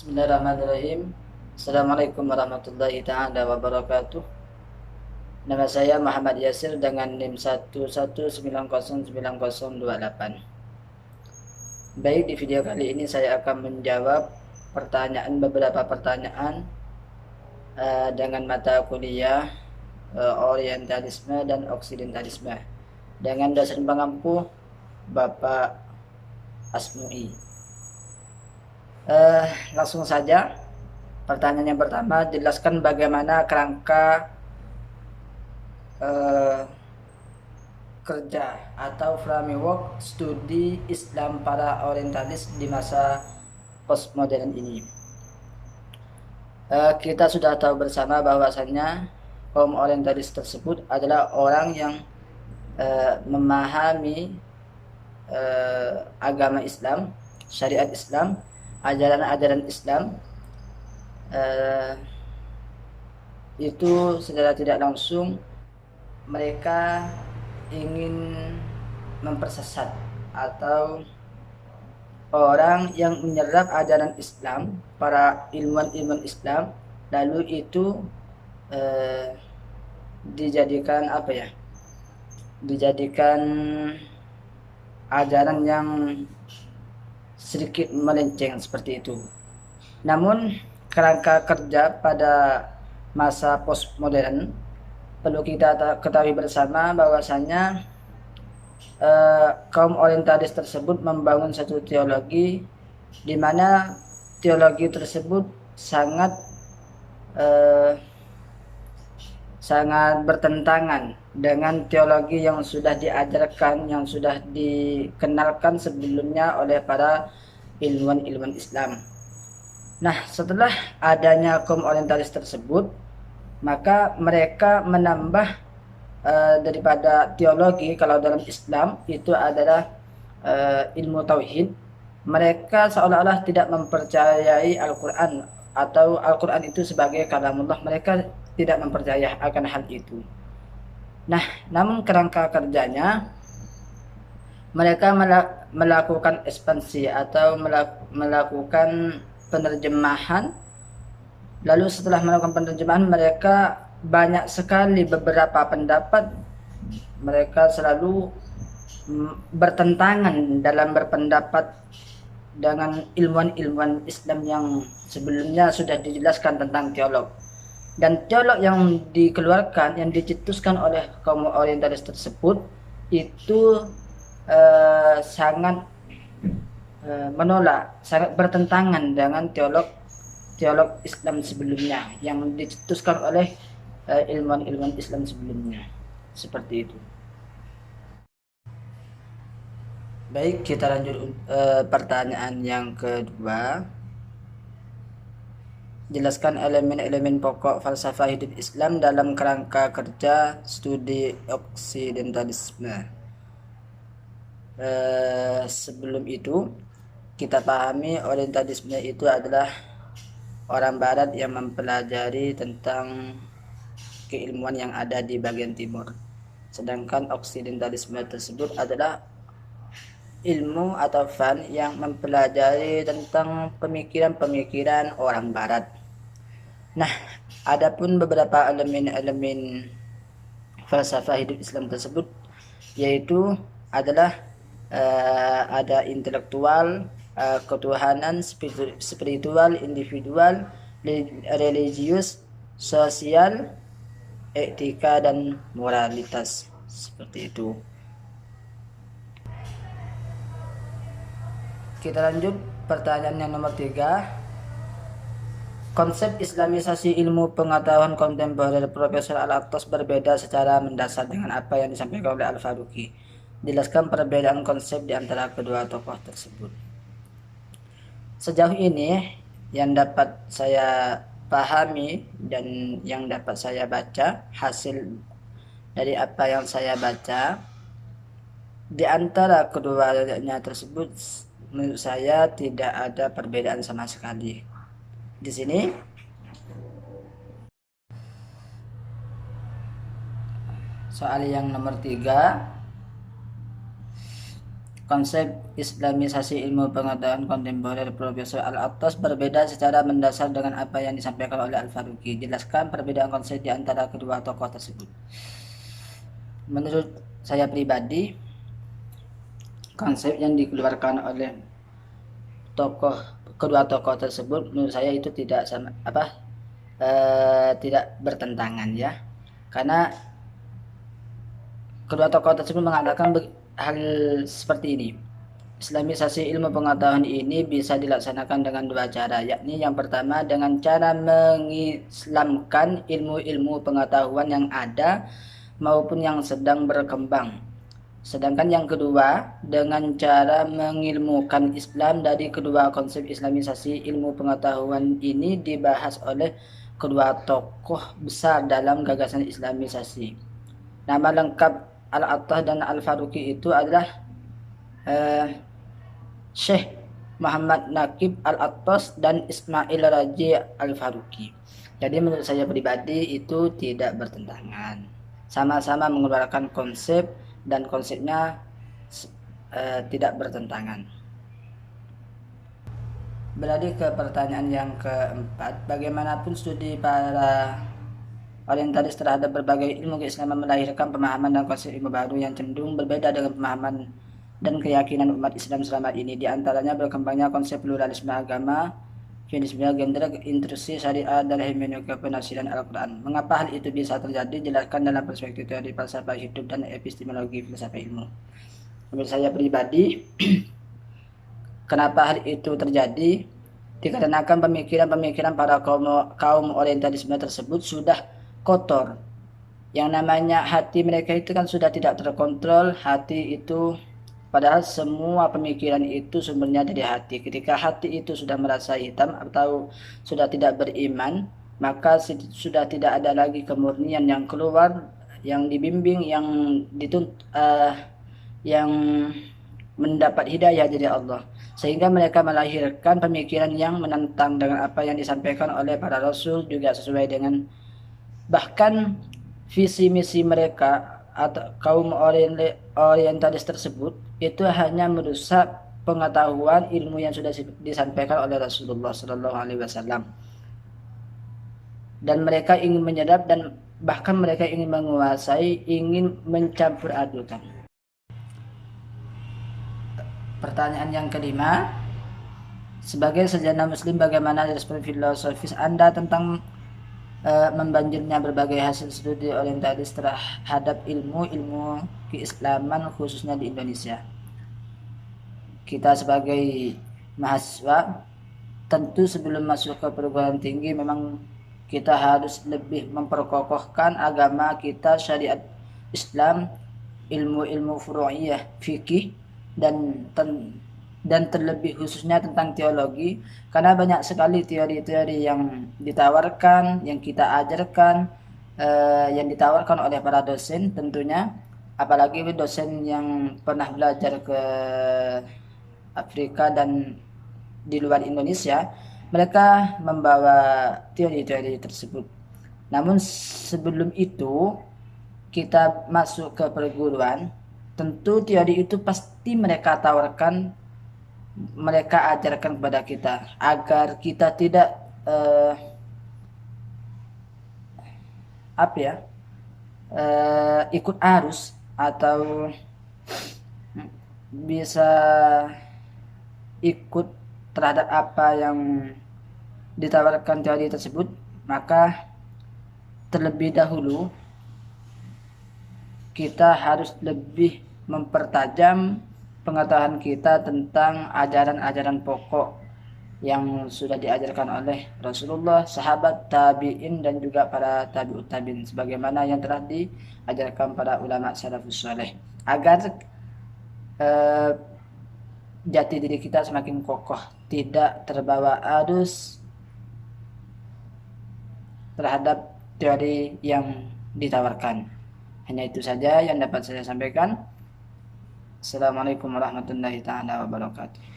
Bismillahirrahmanirrahim. Assalamualaikum warahmatullahi taala wabarakatuh. Nama saya Muhammad Yasir dengan NIM 1190908. Baik, di video kali ini saya akan menjawab beberapa pertanyaan dengan mata kuliah Orientalisme dan Oksidentalisme dengan dosen pengampu Bapak Asmui. Langsung saja. Pertanyaan yang pertama, jelaskan bagaimana kerangka kerja atau framework studi Islam para orientalis di masa postmodern ini. Kita sudah tahu bersama bahwasannya kaum orientalis tersebut adalah orang yang memahami agama Islam, syariat Islam, ajaran-ajaran Islam, itu secara tidak langsung mereka ingin mempersesat atau orang yang menyerap ajaran Islam, para ilmuwan-ilmuwan Islam, lalu itu dijadikan dijadikan ajaran yang sedikit melenceng seperti itu. Namun kerangka kerja pada masa postmodern perlu kita ketahui bersama bahwasanya kaum orientalis tersebut membangun satu teologi di mana teologi tersebut sangat bertentangan dengan teologi yang sudah diajarkan, yang sudah dikenalkan sebelumnya oleh para ilmuwan-ilmuwan Islam. Nah, setelah adanya kaum orientalis tersebut, maka mereka menambah daripada teologi. Kalau dalam Islam itu adalah ilmu tauhid. Mereka seolah-olah tidak mempercayai Al-Quran atau Al-Quran itu sebagai kalamullah. Mereka tidak mempercayai akan hal itu. Nah, namun kerangka kerjanya mereka melakukan ekspansi atau melakukan penerjemahan. Lalu setelah melakukan penerjemahan, mereka banyak sekali beberapa pendapat. Mereka selalu bertentangan dalam berpendapat dengan ilmuwan-ilmuwan Islam yang sebelumnya sudah dijelaskan tentang teolog. Dan teolog yang dikeluarkan, yang dicetuskan oleh kaum orientalis tersebut itu sangat menolak, sangat bertentangan dengan teolog Islam sebelumnya yang dicetuskan oleh ilmuwan-ilmuwan Islam sebelumnya. Seperti itu. Baik, kita lanjut pertanyaan yang kedua. Jelaskan elemen-elemen pokok falsafah hidup Islam dalam kerangka kerja studi oksidentalisme. Sebelum itu, kita pahami orientalisme itu adalah orang barat yang mempelajari tentang keilmuan yang ada di bagian timur. Sedangkan oksidentalisme tersebut adalah ilmu atau fan yang mempelajari tentang pemikiran-pemikiran orang barat. Nah, adapun beberapa elemen-elemen falsafah hidup Islam tersebut yaitu adalah ada intelektual, ketuhanan, spiritual, individual, religius, sosial, etika, dan moralitas. Seperti itu. Kita lanjut pertanyaan yang nomor 3. Konsep Islamisasi ilmu pengetahuan kontemporer Profesor Al-Aktas berbeda secara mendasar dengan apa yang disampaikan oleh Al-Faruqi. Jelaskan perbedaan konsep di antara kedua tokoh tersebut. Sejauh ini yang dapat saya pahami dan yang dapat saya baca, hasil dari apa yang saya baca, di antara keduanya tersebut menurut saya tidak ada perbedaan sama sekali. Di sini soal yang nomor 3, Konsep Islamisasi ilmu pengetahuan kontemporer Profesor Al-Attas berbeda secara mendasar dengan apa yang disampaikan oleh Al-Faruqi. Jelaskan perbedaan konsep di antara kedua tokoh tersebut. Menurut saya pribadi, konsep yang dikeluarkan oleh kedua tokoh tersebut menurut saya itu tidak tidak bertentangan ya, karena kedua tokoh tersebut mengatakan hal seperti ini. Islamisasi ilmu pengetahuan ini bisa dilaksanakan dengan dua cara, yakni yang pertama dengan cara mengislamkan ilmu-ilmu pengetahuan yang ada maupun yang sedang berkembang. Sedangkan yang kedua dengan cara mengilmukan Islam. Dari kedua konsep Islamisasi ilmu pengetahuan ini dibahas oleh kedua tokoh besar dalam gagasan Islamisasi. Nama lengkap Al-Attas dan Al-Faruqi itu adalah Syekh Muhammad Naqib Al-Attas dan Ismail Raji Al-Faruqi. Jadi menurut saya pribadi itu tidak bertentangan. Sama-sama mengeluarkan konsep dan konsepnya tidak bertentangan. Beralih ke pertanyaan yang keempat, bagaimanapun studi para orientalis terhadap berbagai ilmu keislaman melahirkan pemahaman dan konsep ilmu baru yang cenderung berbeda dengan pemahaman dan keyakinan umat Islam selama ini. Di antaranya berkembangnya konsep pluralisme agama, feminisme, gender, intrusi, syariah, dan hermeneutika penafsiran Al-Quran. Mengapa hal itu bisa terjadi? Jelaskan dalam perspektif teori falsafah hidup dan epistemologi filsafat ilmu. Menurut saya pribadi, kenapa hal itu terjadi? Dikarenakan pemikiran-pemikiran para kaum orientalisme tersebut sudah kotor. Yang namanya hati mereka itu kan sudah tidak terkontrol. Hati itu, padahal semua pemikiran itu sumbernya dari hati. Ketika hati itu sudah merasa hitam atau sudah tidak beriman, maka sudah tidak ada lagi kemurnian yang keluar, yang dibimbing, yang yang mendapat hidayah dari Allah. Sehingga mereka melahirkan pemikiran yang menentang dengan apa yang disampaikan oleh para rasul, juga sesuai dengan bahkan visi misi mereka atau kaum orientalis tersebut itu hanya merusak pengetahuan ilmu yang sudah disampaikan oleh Rasulullah Shallallahu Alaihi Wasallam, dan mereka ingin menyadap dan bahkan mereka ingin menguasai, ingin mencampur adukan. Pertanyaan yang kelima, sebagai sarjana muslim bagaimana respon filosofis Anda tentang membanjirnya berbagai hasil studi orientalis terhadap ilmu keislaman khususnya di Indonesia? Kita sebagai mahasiswa tentu sebelum masuk ke perguruan tinggi memang kita harus lebih memperkokohkan agama kita, syariat Islam, ilmu-ilmu furu'iyah, fikih, dan terlebih khususnya tentang teologi, karena banyak sekali teori-teori yang ditawarkan, yang kita ajarkan, yang ditawarkan oleh para dosen tentunya, apalagi dosen yang pernah belajar ke Afrika dan di luar Indonesia, mereka membawa teori-teori tersebut. Namun sebelum itu kita masuk ke perguruan, tentu teori itu pasti mereka tawarkan, mereka ajarkan kepada kita agar kita tidak ikut arus atau bisa ikut terhadap apa yang ditawarkan teori tersebut. Maka terlebih dahulu kita harus lebih mempertajam pengetahuan kita tentang ajaran-ajaran pokok yang sudah diajarkan oleh Rasulullah, sahabat, tabi'in, dan juga para tabi'ut tabi'in, sebagaimana yang telah diajarkan para ulama salafus saleh, agar jati diri kita semakin kokoh, tidak terbawa arus terhadap teori yang ditawarkan. Hanya itu saja yang dapat saya sampaikan. Assalamualaikum warahmatullahi taala wabarakatuh.